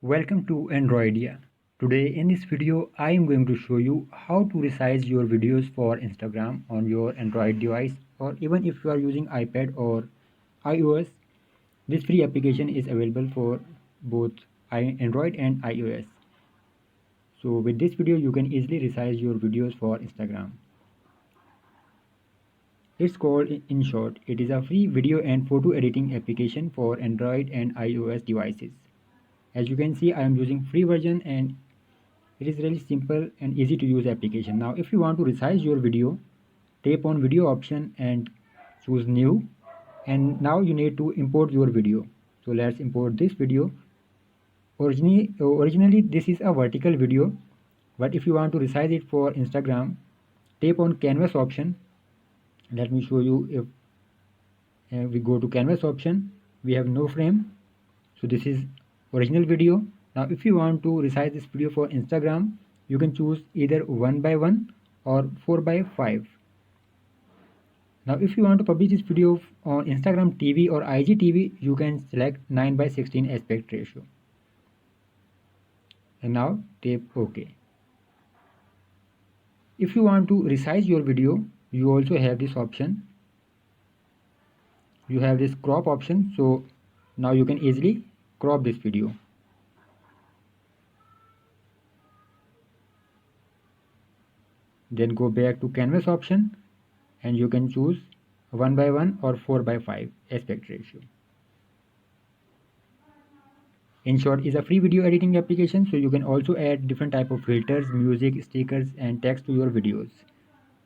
Welcome to Androidia. Today in this video I am going to show you how to resize your videos for Instagram on your Android device, or even if you are using iPad or iOS. This free application is available for both Android and iOS. So with this video you can easily resize your videos for Instagram. It's called InShot. It is a free video and photo editing application for Android and iOS devices. As you can see, I am using free version and it is really simple and easy to use application. Now if you want to resize your video, tap on video option and choose new, and now you need to import your video. So let's import this video. Originally this is a vertical video, but if you want to resize it for Instagram, tap on canvas option. Let me show you. If we go to canvas option, we have no frame, so this is original video. Now if you want to resize this video for Instagram, you can choose either 1 by 1 or 4 by 5. Now if you want to publish this video on Instagram TV or IGTV, you can select 9 by 16 aspect ratio, and now tap OK. If you want to resize your video, you also have this option. You have this crop option, so now you can easily crop this video. Then go back to canvas option and you can choose 1 by 1 or 4 by 5 aspect ratio. InShot is a free video editing application, so you can also add different type of filters, music, stickers and text to your videos.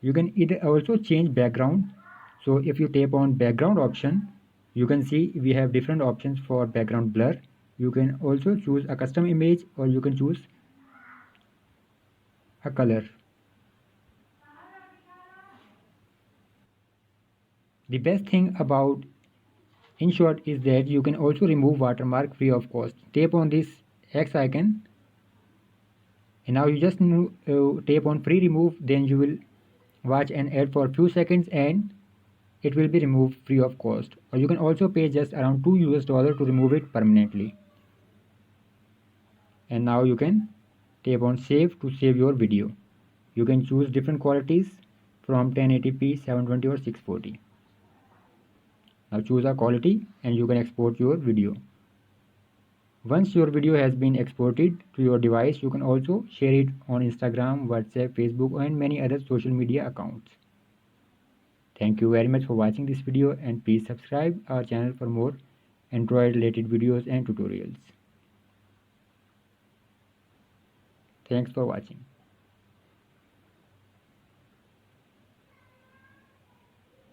You can either also change background. So if you tap on background option, you can see we have different options for background blur. You can also choose a custom image, or you can choose a color. The best thing about InShot is that you can also remove watermark free of cost. Tap on this X icon and now you just tap on free remove, then you will watch an ad for a few seconds and it will be removed free of cost. Or you can also pay just around $2 to remove it permanently. And now you can tap on save to save your video. You can choose different qualities from 1080p, 720 or 640. Now choose a quality and you can export your video. Once your video has been exported to your device, you can also share it on Instagram, WhatsApp, Facebook and many other social media accounts. Thank you very much for watching this video, and please subscribe our channel for more Android related videos and tutorials. Thanks for watching.